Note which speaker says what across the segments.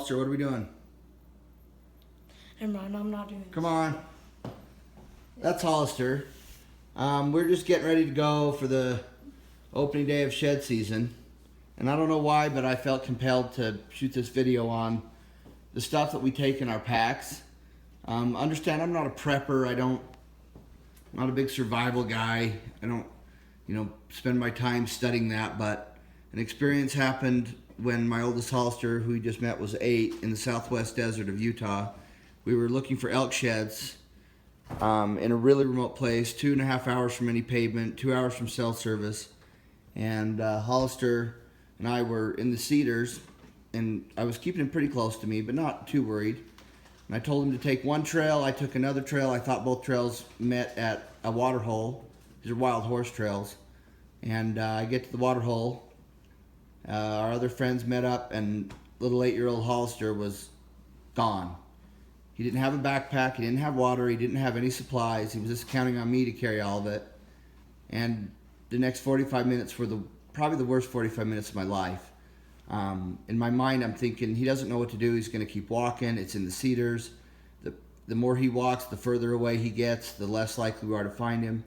Speaker 1: Hollister, what are we doing?
Speaker 2: And Ryan, I'm not doing
Speaker 1: Come on. That's Hollister. We're just getting ready to go for the opening day of shed season. And I don't know why, but I felt compelled to shoot this video on the stuff that we take in our packs. Understand, I'm not a prepper. I'm not a big survival guy. I don't, spend my time studying that. But an experience happened when my oldest Hollister, who we just met, was 8 in the southwest desert of Utah. We were looking for elk sheds in a really remote place, 2.5 hours from any pavement, 2 hours from cell service. And Hollister and I were in the cedars, and I was keeping him pretty close to me, but not too worried. And I told him to take one trail. I took another trail. I thought both trails met at a water hole. These are wild horse trails. And I get to the water hole. Our other friends met up, and little 8-year-old Hollister was gone. He didn't have a backpack. He didn't have water. He didn't have any supplies. He was just counting on me to carry all of it. And the next 45 minutes were probably the worst 45 minutes of my life. In my mind, I'm thinking, he doesn't know what to do. He's going to keep walking. It's in the cedars. The more he walks, the further away he gets, the less likely we are to find him.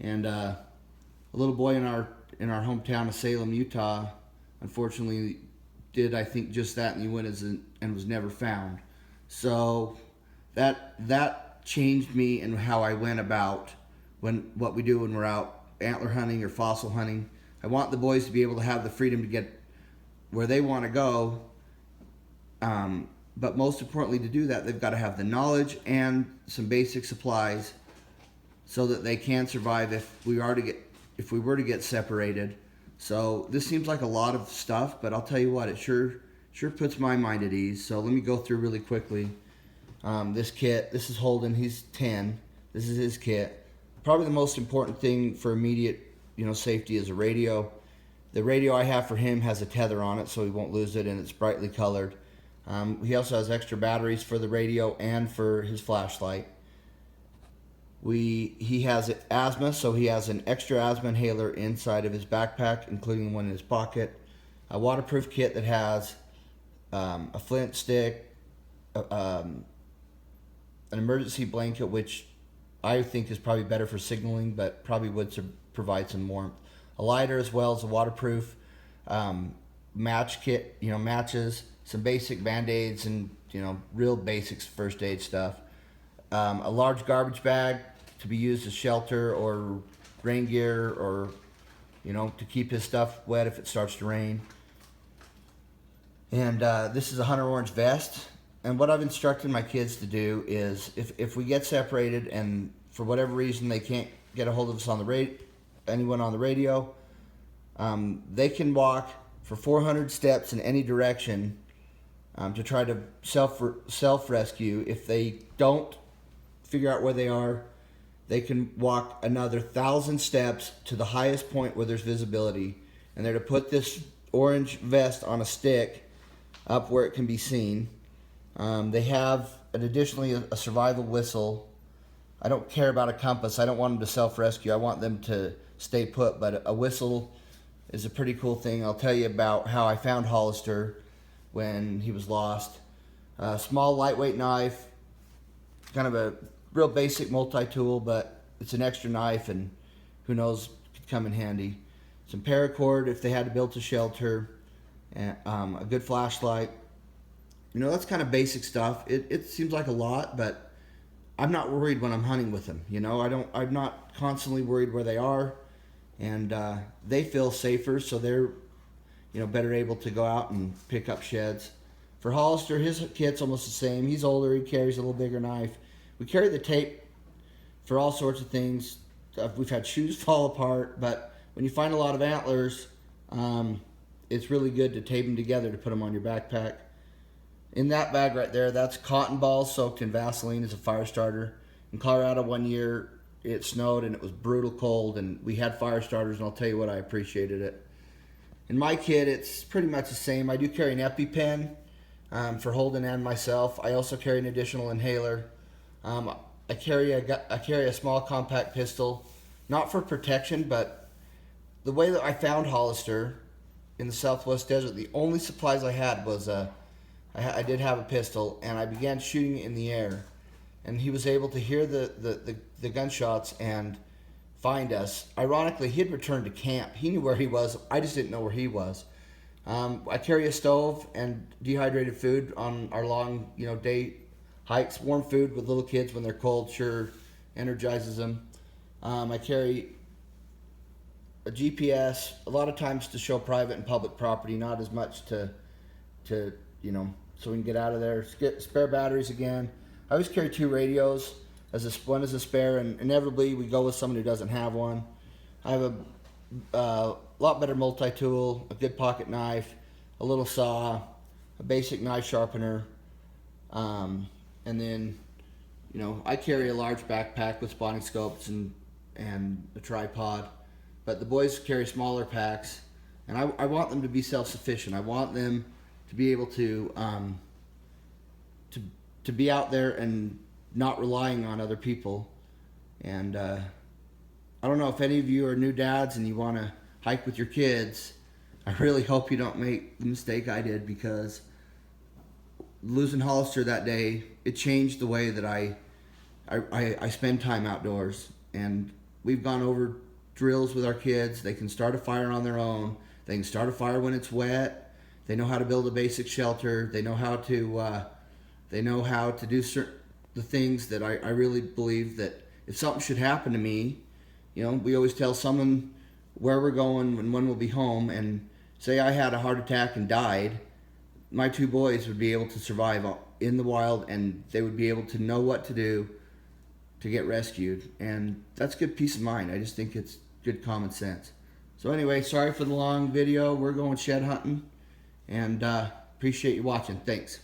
Speaker 1: And a little boy in our hometown of Salem, Utah, unfortunately did, I think, just that, and he went and was never found. So that changed me and how I went about what we do when we're out antler hunting or fossil hunting. I want the boys to be able to have the freedom to get where they want to go, but most importantly, to do that, they've got to have the knowledge and some basic supplies so that they can survive if we were to get separated. So this seems like a lot of stuff, but I'll tell you what, it sure puts my mind at ease. So let me go through really quickly. This kit, this is Holden, he's 10. This is his kit. Probably the most important thing for immediate, safety is a radio. The radio I have for him has a tether on it, so he won't lose it, and it's brightly colored. He also has extra batteries for the radio and for his flashlight. He has asthma, so he has an extra asthma inhaler inside of his backpack, including one in his pocket. A waterproof kit that has a flint stick, an emergency blanket, which I think is probably better for signaling, but probably would provide some warmth. A lighter, as well as a waterproof match kit, matches, some basic Band-Aids, and real basics first aid stuff. A large garbage bag to be used as shelter or rain gear, or to keep his stuff wet if it starts to rain. And this is a hunter orange vest. And what I've instructed my kids to do is, if we get separated and for whatever reason they can't get a hold of us on anyone on the radio, they can walk for 400 steps in any direction to try to self-rescue. If they don't figure out where they are, they can walk another 1,000 steps to the highest point where there's visibility, and they're to put this orange vest on a stick up where it can be seen. They have additionally a survival whistle. I don't care about a compass. I don't want them to self-rescue. I want them to stay put, but a whistle is a pretty cool thing. I'll tell you about how I found Hollister when he was lost. A small lightweight knife, kind of a real basic multi-tool, but it's an extra knife, and who knows, could come in handy. Some paracord if they had to build a shelter, and a good flashlight. That's kind of basic stuff. It seems like a lot, but I'm not worried when I'm hunting with them. I'm not constantly worried where they are, and they feel safer, so they're better able to go out and pick up sheds. For Hollister, his kit's almost the same. He's older. He carries a little bigger knife. We carry the tape for all sorts of things. We've had shoes fall apart, but when you find a lot of antlers, it's really good to tape them together to put them on your backpack. In that bag right there, that's cotton balls soaked in Vaseline as a fire starter. In Colorado one year, it snowed and it was brutal cold, and we had fire starters, and I'll tell you what, I appreciated it. In my kit, it's pretty much the same. I do carry an EpiPen for Holden and myself. I also carry an additional inhaler. I carry a small compact pistol, not for protection, but the way that I found Hollister in the Southwest Desert, the only supplies I had was a I did have a pistol, and I began shooting it in the air, and he was able to hear the gunshots and find us. Ironically, he had returned to camp. He knew where he was. I just didn't know where he was. I carry a stove and dehydrated food on our long, day hikes. Warm food with little kids when they're cold sure energizes them. I carry a GPS a lot of times to show private and public property, not as much to so we can get out of there. Get spare batteries again. I always carry 2 radios. One as a spare, and inevitably we go with someone who doesn't have one. I have a lot better multi-tool, a good pocket knife, a little saw, a basic knife sharpener, and then I carry a large backpack with spotting scopes and a tripod. But the boys carry smaller packs, and I want them to be self-sufficient. I want them to be able to be out there and not relying on other people. And I don't know if any of you are new dads and you want to hike with your kids. I really hope you don't make the mistake I did, because losing Hollister that day, it changed the way that I spend time outdoors. And we've gone over drills with our kids. They can start a fire on their own. They can start a fire when it's wet. They know how to build a basic shelter. They know how to do the things that I really believe that if something should happen to me, we always tell someone where we're going and when we'll be home. And say I had a heart attack and died, my 2 boys would be able to survive in the wild, and they would be able to know what to do to get rescued. And that's good peace of mind. I just think it's good common sense. So anyway, sorry for the long video. We're going shed hunting, and appreciate you watching. Thanks.